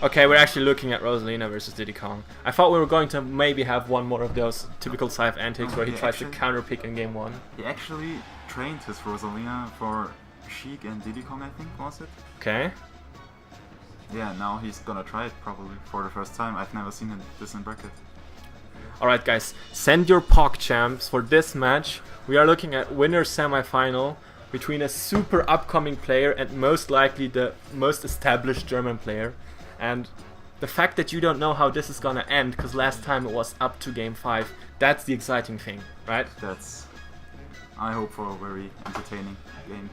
Okay, we're actually looking at Rosalina versus Diddy Kong. I thought we were going to maybe have one more of those typical cyve antics where he tries to counter pick in game 1. He actually trained his Rosalina for Sheik and Diddy Kong, I think, was it? Okay. Yeah, now he's gonna try it probably for the first time. I've never seen this in bracket. Alright guys, send your PogChamps for this match. We are looking at winner semi-final between a super upcoming player and most likely the most established German player. And the fact that you don't know how this is gonna end, because last time it was up to game 5, that's the exciting thing, right? I hope for a very entertaining game.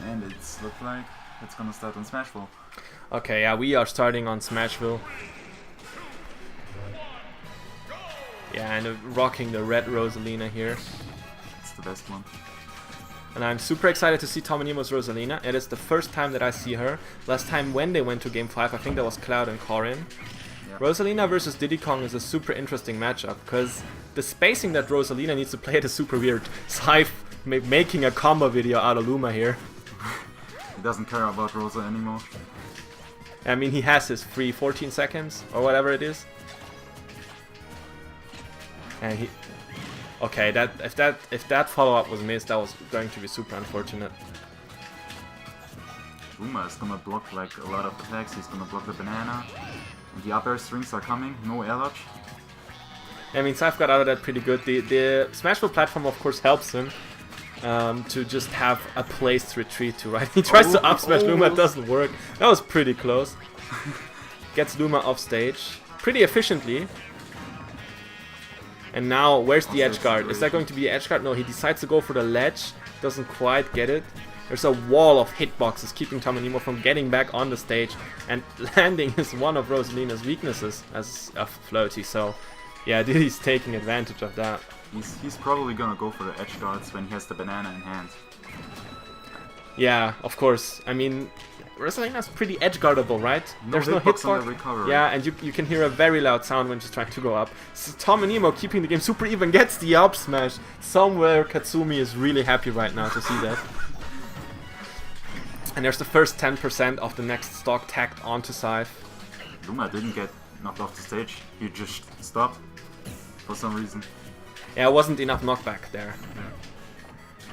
And it's looked like it's gonna start on Smashville. Okay, yeah, we are starting on Smashville. Yeah, and rocking the red Rosalina here. It's the best one. And I'm super excited to see tomenimo's Rosalina. It is the first time that I see her. Last time when they went to game 5, I think that was Cloud and Corrin. Yeah. Rosalina versus Diddy Kong is a super interesting matchup, because the spacing that Rosalina needs to play it is super weird. cyve making a combo video out of Luma here. He doesn't care about Rosa anymore. I mean, he has his free 14 seconds, or whatever it is. And he... Okay, if that follow-up was missed, that was going to be super unfortunate. Luma is gonna block like a lot of attacks. He's gonna block the banana. And the up air strings are coming. No air dodge. I mean, cyve got out of that pretty good. The Smashville platform, of course, helps him to just have a place to retreat to, right? He tries to up smash Luma, it doesn't work. That was pretty close. Gets Luma off stage pretty efficiently. And now, where's the edge guard? Is that going to be edge guard? No, he decides to go for the ledge. Doesn't quite get it. There's a wall of hitboxes keeping tomenimo from getting back on the stage. And landing is one of Rosalina's weaknesses as a floaty. So, yeah, Diddy's taking advantage of that. He's probably gonna go for the edge guards when he has the banana in hand. Yeah, of course. I mean, Rosalina's pretty edge guardable, right? There's no hitbox. Yeah, and you can hear a very loud sound when she's trying to go up. So tomenimo, keeping the game super even, gets the up smash. Somewhere Katsumi is really happy right now to see that. And there's the first 10% of the next stock tacked onto cyve. Luma didn't get knocked off the stage. He just stopped for some reason. Yeah, it wasn't enough knockback there. Yeah.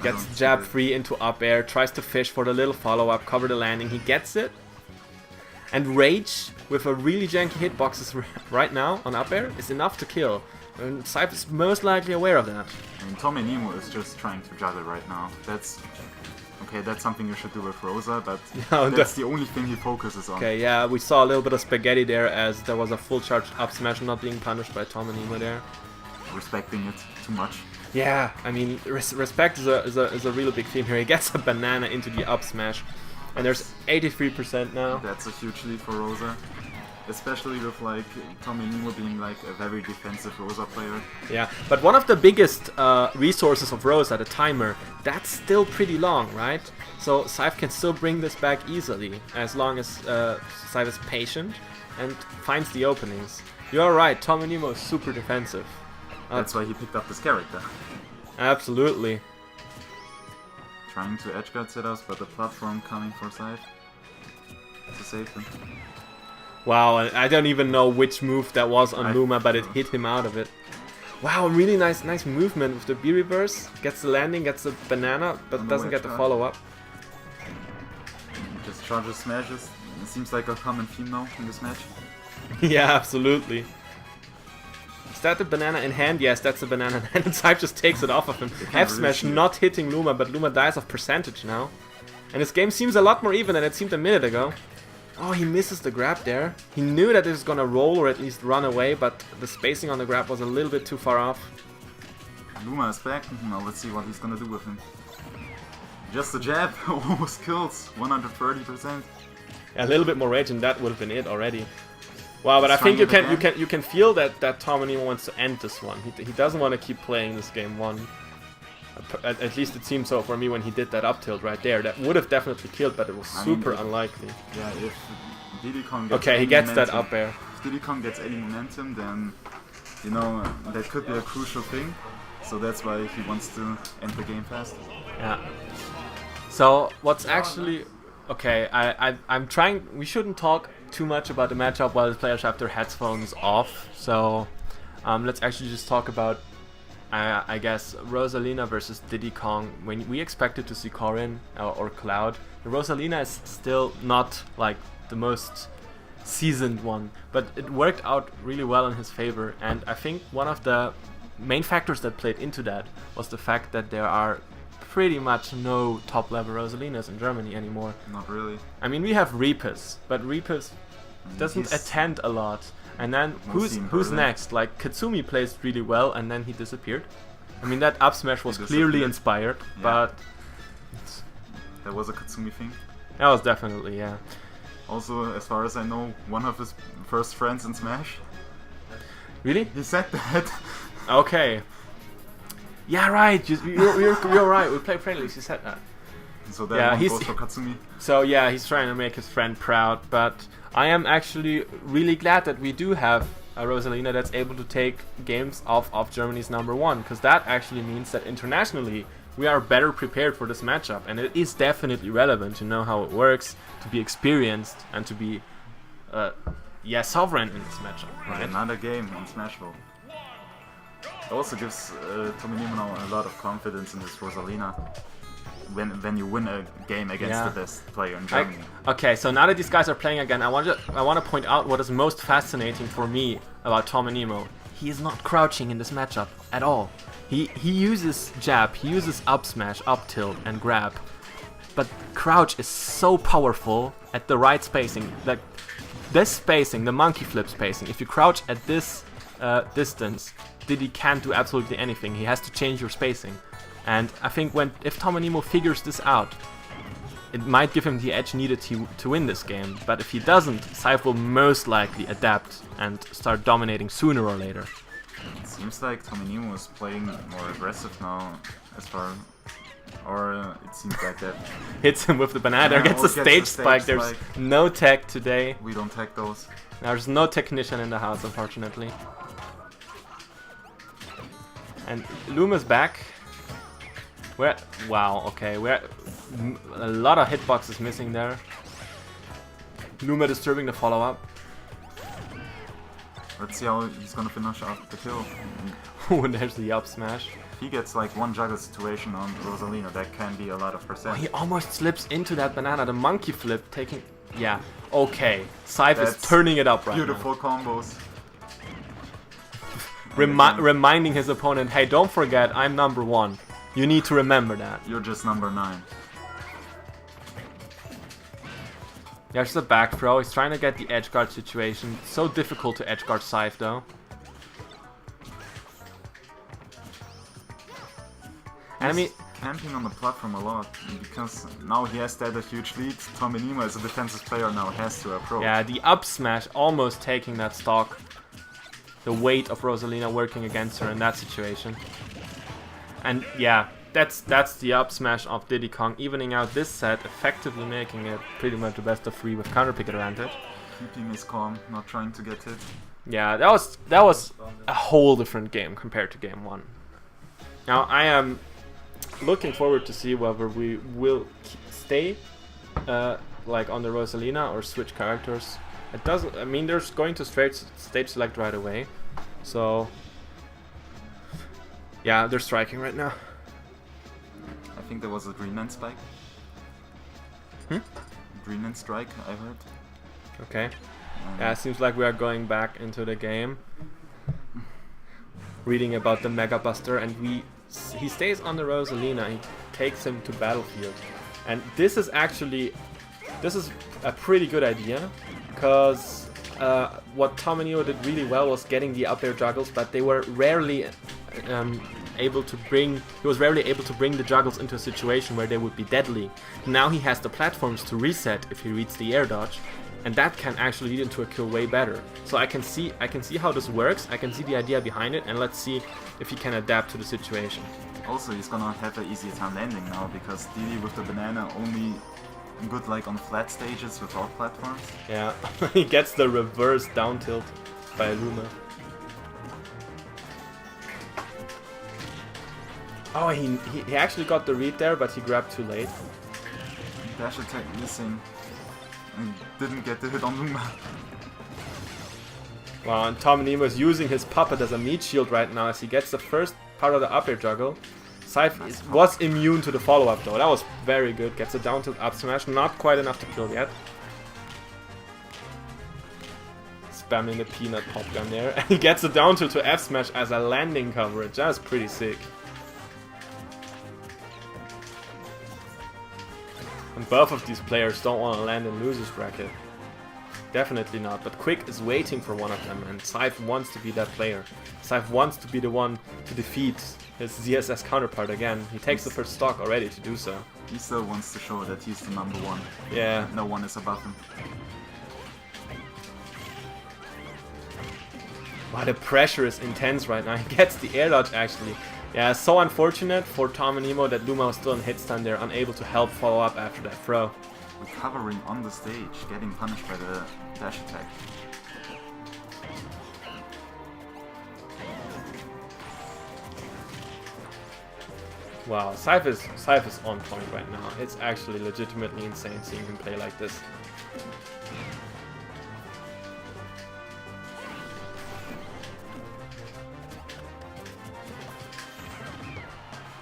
Gets jab free into up air, tries to fish for the little follow-up, cover the landing, he gets it. And Rage, with a really janky hitboxes right now on up air, is enough to kill. And cyve is most likely aware of that. I mean, tomenimo is just trying to juggle right now. That's something you should do with Rosa, but that's the only thing he focuses on. Okay, yeah, we saw a little bit of spaghetti there as there was a full charge up smash not being punished by tomenimo there. Respecting it too much. Yeah, I mean, respect is a real big theme here. He gets a banana into the up smash, and there's 83% now. That's a huge lead for Rosa, especially with like tomenimo being like a very defensive Rosa player. Yeah, but one of the biggest resources of Rosa, the timer, that's still pretty long, right? So cyve can still bring this back easily as long as cyve is patient and finds the openings. You're right, tomenimo is super defensive. That's why he picked up this character. Absolutely. Trying to edgeguard setups, but the platform coming for cyve to save him. Wow, I don't even know which move that was on Luma, but it hit him out of it. Wow, really nice movement with the B reverse. Gets the landing, gets the banana, but doesn't get the follow-up. Just charges smashes. It seems like a common theme now in this match. Yeah, absolutely. Is that the banana in hand? Yes, that's the banana in hand, and cyve just takes it off of him. F-smash not hitting Luma, but Luma dies of percentage now. And this game seems a lot more even than it seemed a minute ago. Oh, he misses the grab there. He knew that it was gonna roll or at least run away, but the spacing on the grab was a little bit too far off. Luma is back. Now let's see what he's gonna do with him. Just a jab, almost kills, 130%. Yeah, a little bit more rage and that would have been it already. Wow, but I think you can feel that tomenimo wants to end this one. He doesn't want to keep playing this game one. At least it seemed so for me when he did that up tilt right there. That would have definitely killed, but it was super unlikely. Yeah, if Diddy Kong gets he gets that up air. If Diddy Kong gets any momentum, then you know that could be a crucial thing. So that's why he wants to end the game fast. Yeah. So what's actually Okay, I'm trying. We shouldn't talk too much about the matchup while the players have their headphones off. So let's actually just talk about, I guess, Rosalina versus Diddy Kong. When we expected to see Corrin or Cloud, the Rosalina is still not like the most seasoned one, but it worked out really well in his favor. And I think one of the main factors that played into that was the fact that there are pretty much no top-level Rosalinas in Germany anymore. Not really. I mean, we have Reapers, but Reapers doesn't attend a lot. And then who's next? Like, Katsumi plays really well, and then he disappeared. I mean, that up smash was clearly inspired, but that was a Katsumi thing. That was definitely, yeah. Also, as far as I know, one of his first friends in Smash. Really? He said that. Okay. Yeah, right. You're right. We play friendlies. He said that. So that one goes for Katsumi. So yeah, he's trying to make his friend proud. But I am actually really glad that we do have a Rosalina that's able to take games off of Germany's #1, because that actually means that internationally we are better prepared for this matchup, and it is definitely relevant to know how it works, to be experienced, and to be sovereign in this matchup. Right? Another game on Smashville. It also gives tomenimo now a lot of confidence in this Rosalina when you win a game against the best player in Germany. Okay, so now that these guys are playing again, I want to point out what is most fascinating for me about tomenimo. He is not crouching in this matchup at all. He uses jab, he uses up smash, up tilt, and grab. But crouch is so powerful at the right spacing. Like this spacing, the monkey flip spacing. If you crouch at this distance, Diddy can't do absolutely anything. He has to change your spacing. And I think if tomenimo figures this out, it might give him the edge needed to win this game. But if he doesn't, cyve will most likely adapt and start dominating sooner or later. It seems like tomenimo is playing more aggressive now, it seems like that. Hits him with the banana, gets the stage spike. There's no tech today. We don't tech those. There's no technician in the house, unfortunately. And Luma's back. Wow, okay. A lot of hitboxes missing there. Luma disturbing the follow-up. Let's see how he's gonna finish off the kill. Oh, and there's the up smash. He gets like one juggle situation on Rosalina, that can be a lot of percent. Oh, he almost slips into that banana. The monkey flip taking... Yeah, okay. cyve is turning it up right now. Beautiful combos. Reminding his opponent, hey, don't forget, I'm #1. You need to remember that. You're just #9. There's the back throw. He's trying to get the edge guard situation. It's so difficult to edge guard cyve though. And I mean, camping on the platform a lot, because now he has that a huge lead. tomenimo as a defensive player now has to approach. Yeah, the up smash almost taking that stock. The weight of Rosalina working against her in that situation. And yeah, that's the up smash of Diddy Kong, evening out this set, effectively making it pretty much the best of 3 with counter pick advantage. Keeping his calm, not trying to get hit. Yeah, that was a whole different game compared to game 1. Now I am looking forward to see whether we will stay like on the Rosalina or switch characters. It doesn't. I mean, there's going to stage select right away, so yeah, they're striking right now. I think there was a Greenland spike. Greenland strike, I heard. Okay. Yeah, it seems like we are going back into the game. Reading about the Mega Buster, and he stays on the Rosalina. He takes him to battlefield, and this is a pretty good idea, because what tomenimo did really well was getting the up air juggles, but they were rarely able to bring the juggles into a situation where they would be deadly. Now he has the platforms to reset if he reads the air dodge, and that can actually lead into a kill way better. So I can see how this works. I can see the idea behind it, and let's see if he can adapt to the situation. Also, he's gonna have an easier time landing now, because Diddy with the banana only good like on flat stages without platforms. Yeah, he gets the reverse down tilt by Luma. Oh, he actually got the read there, but he grabbed too late. Dash attack missing. And didn't get the hit on Luma. Wow, and tomenimo is using his puppet as a meat shield right now as he gets the first part of the up air juggle. cyve was immune to the follow-up though, that was very good. Gets a down tilt up smash, not quite enough to kill yet. Spamming the peanut pop gun there, and he gets a down tilt to F smash as a landing coverage. That's pretty sick. And both of these players don't want to land in losers bracket. Definitely not, but Quick is waiting for one of them, and cyve wants to be that player. cyve wants to be the one to defeat his ZSS counterpart again. He takes the first stock already to do so. He still wants to show that he's the #1. Yeah. No one is above him. Wow, the pressure is intense right now. He gets the air dodge actually. Yeah, so unfortunate for tomenimo that Luma was still in hit stun there, unable to help follow up after that throw. Recovering on the stage, getting punished by the dash attack. Wow, cyve is on point right now. It's actually legitimately insane seeing him play like this.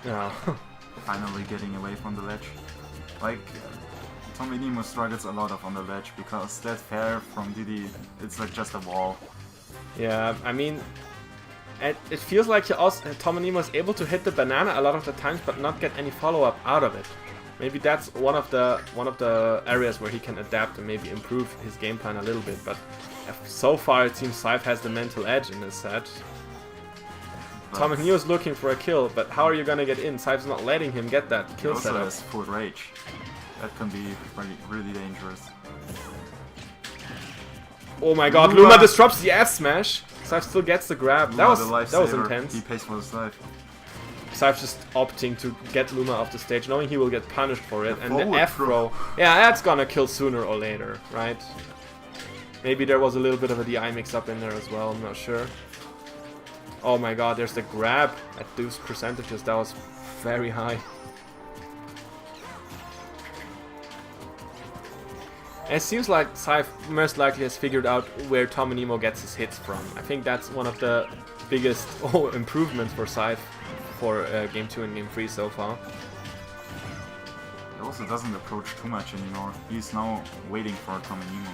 No. Finally getting away from the ledge. Like, tomenimo struggles a lot on the ledge because that fair from Diddy, it's like just a wall. Yeah, I mean, it feels like tomenimo is able to hit the banana a lot of the times, but not get any follow-up out of it. Maybe that's one of the areas where he can adapt and maybe improve his game plan a little bit. But so far, it seems cyve has the mental edge in this set. tomenimo is looking for a kill, but how are you gonna get in? cyve's not letting him get that kill he also setup. has full rage. That can be really dangerous. Oh my god, Luma disrupts the F smash. cyve still gets the grab. That was intense. He pays for his life. cyve just opting to get Luma off the stage, knowing he will get punished for it. And the forward F throw, yeah, that's gonna kill sooner or later, right? Maybe there was a little bit of a DI mix-up in there as well, I'm not sure. Oh my god, there's the grab at those percentages, that was very high. It seems like cyve most likely has figured out where tomenimo gets his hits from. I think that's one of the biggest improvements for cyve for Game 2 and Game 3 so far. He also doesn't approach too much anymore. He's now waiting for tomenimo.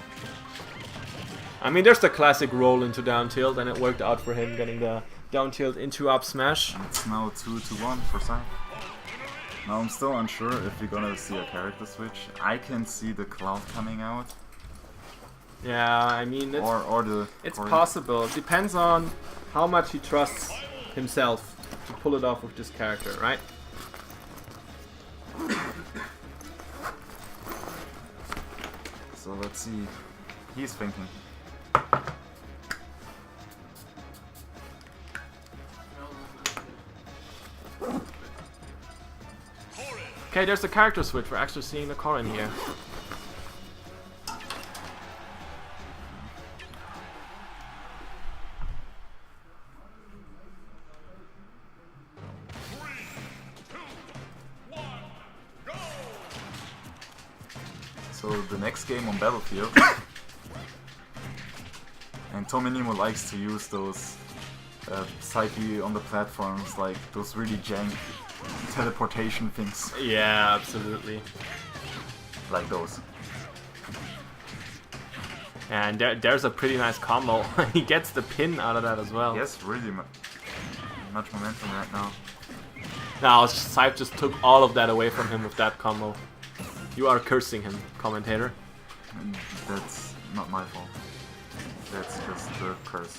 I mean, there's the classic roll into down tilt, and it worked out for him, getting the down tilt into up smash. And it's now 2-1 for cyve. Now I'm still unsure if we're gonna see a character switch. I can see the cloud coming out. Yeah, I mean, it's Corrin. possible. It depends on how much he trusts himself to pull it off with this character, right? So let's see. He's thinking. Okay, there's the character switch. We're actually seeing the Corrin here. So the next game on Battlefield. And tomenimo likes to use those cyve on the platforms, like those really jank teleportation things. Yeah, absolutely. Like those. And there's a pretty nice combo. He gets the pin out of that as well. Yes, really much momentum right now. Now, cyve just took all of that away from him with that combo. You are cursing him, commentator. And that's not my fault. That's just the curse.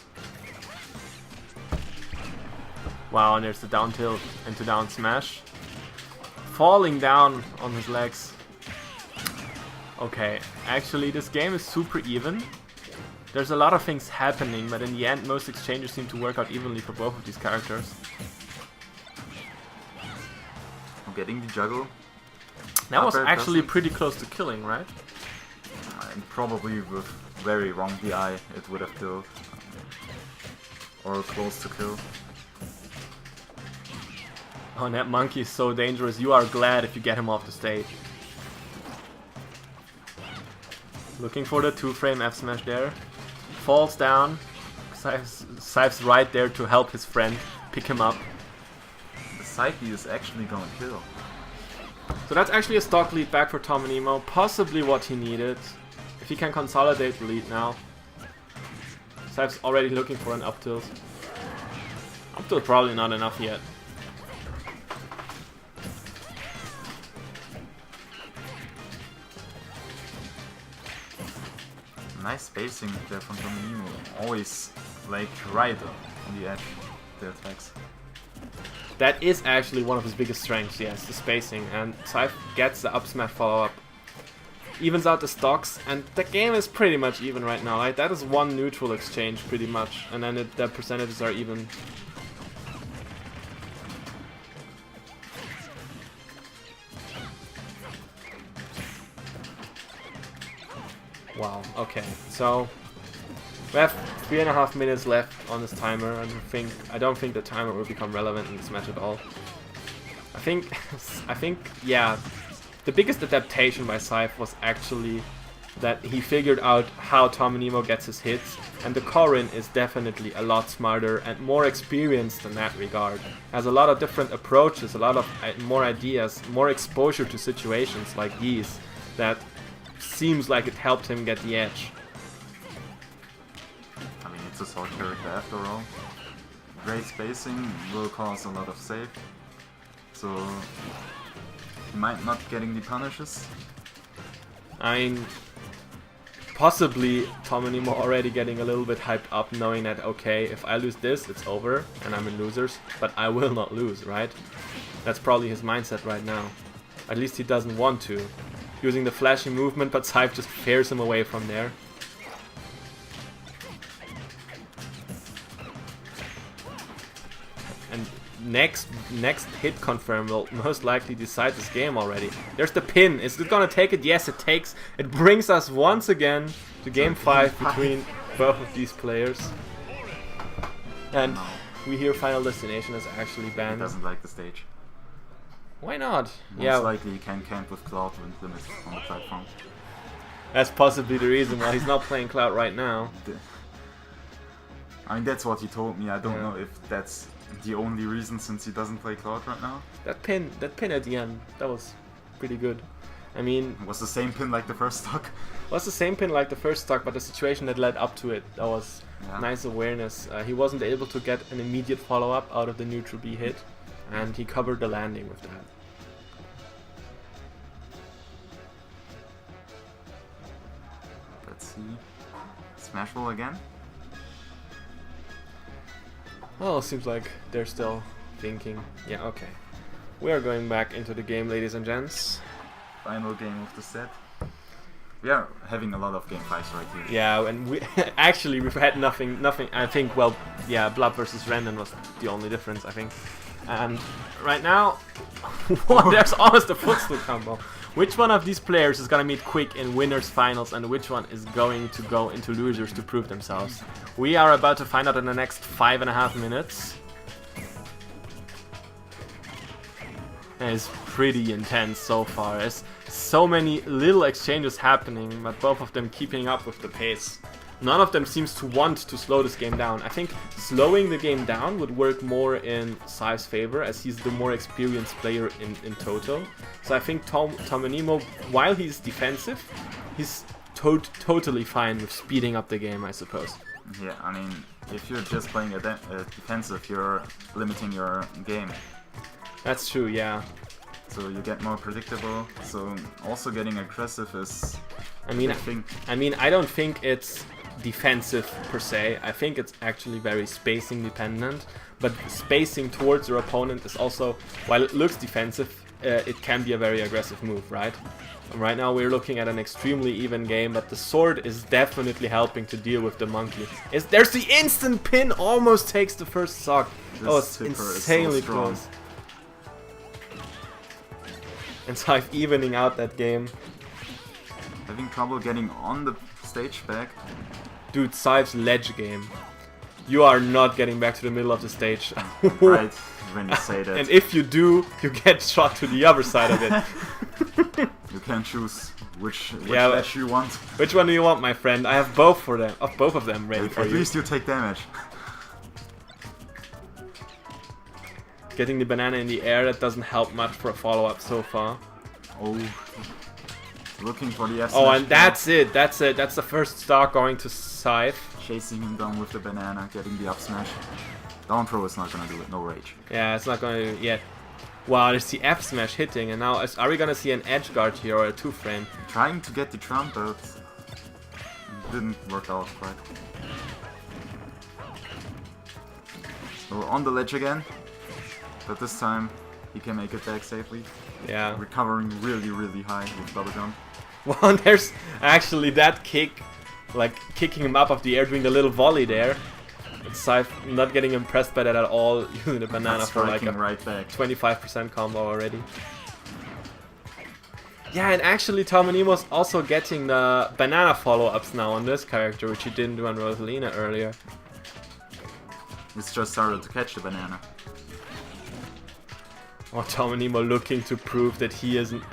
Wow, and there's the down tilt into down smash. Falling down on his legs. Okay, actually this game is super even. There's a lot of things happening, but in the end most exchanges seem to work out evenly for both of these characters. I'm getting the juggle. That was actually pretty close to killing, right? And probably with very wrong DI it would have killed. Or close to kill. Oh, and that monkey is so dangerous. You are glad if you get him off the stage. Looking for the 2-frame F smash there. Falls down. Cyve's right there to help his friend pick him up. The cyve is actually going to kill. So that's actually a stock lead back for tomenimo. Possibly what he needed. If he can consolidate the lead now. Cyve's already looking for an up tilt. Up tilt probably not enough yet. Nice spacing there from tomenimo. Always like right on the edge of the attacks. That is actually one of his biggest strengths, yes, the spacing. And cyve gets the up smash follow up. Evens out the stocks, and the game is pretty much even right now. Like, that is one neutral exchange pretty much, and then the percentages are even. Wow, okay, so we have 3.5 minutes left on this timer. I don't think the timer will become relevant in this match at all. I think, yeah, the biggest adaptation by cyve was actually that he figured out how tomenimo gets his hits, and the Corrin is definitely a lot smarter and more experienced in that regard. Has a lot of different approaches, a lot of more ideas, more exposure to situations like these that seems like it helped him get the edge. I mean, it's a sword character after all. Great spacing will cause a lot of save, so he might not getting the punishes. I mean, possibly tomenimo already getting a little bit hyped up, knowing that, okay, if I lose this, it's over, and I'm in losers, but I will not lose, right? That's probably his mindset right now. At least he doesn't want to. Using the flashy movement, but cyve just fares him away from there. And next hit confirm will most likely decide this game already. There's the pin. Is it gonna take it? Yes, it takes. It brings us once again to game 5 between both of these players. And we hear Final Destination is actually banned. He doesn't like the stage. Why not? Most likely he can camp with Cloud wind limit on the platform. That's possibly the reason why he's not playing Cloud right now. I mean, that's what he told me. I don't know if that's the only reason, since he doesn't play Cloud right now. That pin at the end, that was pretty good. I mean, it was the same pin like the first stock. Was the same pin like the first stock, but the situation that led up to it, that was nice awareness. He wasn't able to get an immediate follow-up out of the neutral B hit, and he covered the landing with that. Let's see. Smash roll again? Well, it seems like they're still thinking. Yeah, okay. We are going back into the game, ladies and gents. Final game of the set. We are having a lot of game 5s right here. Yeah, and we actually we've had nothing. I think, well, yeah, Blood versus Random was the only difference, I think. And right now, there's almost a footstool combo. Which one of these players is gonna meet Quick in winners finals, and which one is going to go into losers to prove themselves? We are about to find out in the next 5.5 minutes. And it's pretty intense so far. There's so many little exchanges happening, but both of them keeping up with the pace. None of them seems to want to slow this game down. I think slowing the game down would work more in cyve's favor, as he's the more experienced player in total. So I think tomenimo, while he's defensive, he's totally fine with speeding up the game, I suppose. Yeah, I mean, if you're just playing a defensive, you're limiting your game. That's true, yeah. So you get more predictable. So also getting aggressive is. I mean, I don't think it's defensive per se. I think it's actually very spacing dependent. But spacing towards your opponent is also, while it looks defensive, it can be a very aggressive move, right? And right now we're looking at an extremely even game, but the sword is definitely helping to deal with the monkey. There's the instant pin, almost takes the first stock. Oh, it's insanely close. And cyve evening out that game. Having trouble getting on the stage back. Dude, cyve's ledge game. You are not getting back to the middle of the stage. Right, when you say that. And if you do, you get shot to the other side of it. You can choose Which Yeah, ledge you want? Which one do you want, my friend? I have both for them. Both of them ready for At you. least you take damage. Getting the banana in the air, that doesn't help much for a follow-up so far. Oh. Looking for the F Oh, smash and that's it. That's it. That's the first star going to cyve. Chasing him down with the banana, getting the up smash. Down throw is not gonna do it, no rage. Yeah, it's not going to do it yet. Wow, there's the F smash hitting, and now are we gonna see an edge guard here or a 2-frame? Trying to get the trump, but didn't work out quite. So on the ledge again, but this time he can make it back safely. Yeah. Recovering really, really high with double jump. Well, and there's actually that kick, like kicking him up off the air, doing the little volley there. cyve not getting impressed by that at all, using the banana for like a right back. 25% combo already. Yeah, and actually Tomenimo's also getting the banana follow-ups now on this character, which he didn't do on Rosalina earlier. It's just started to catch the banana. Oh, Tomenimo looking to prove that he isn't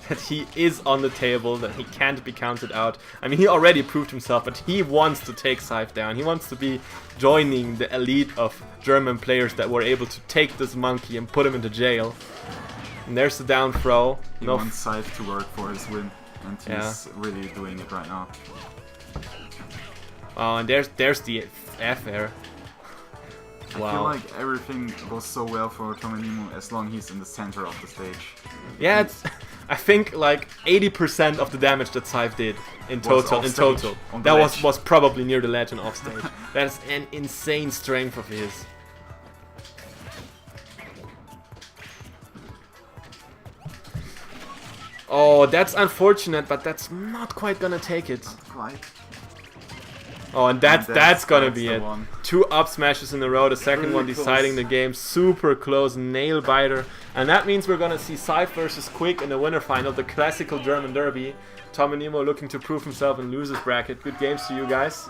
that he is on the table, that he can't be counted out. I mean, he already proved himself, but he wants to take cyve down. He wants to be joining the elite of German players that were able to take this monkey and put him into jail. And there's the down throw. He wants cyve to work for his win, and he's really doing it right now. Oh, and there's the F air. Wow. I feel like everything goes so well for Tomenimo as long as he's in the center of the stage. Yeah, it's, I think like 80% of the damage that cyve did in total. That was probably near the ledge and off stage. That's an insane strength of his. Oh, that's unfortunate, but that's not quite gonna take it. Not quite. Oh, and that's gonna be it. One. 2 up smashes in a row, the second Really one deciding the game. Super close, nail biter. And that means we're gonna see cyve versus Quick in the winner final, the classical German derby. Tomenimo looking to prove himself in losers bracket. Good games to you guys.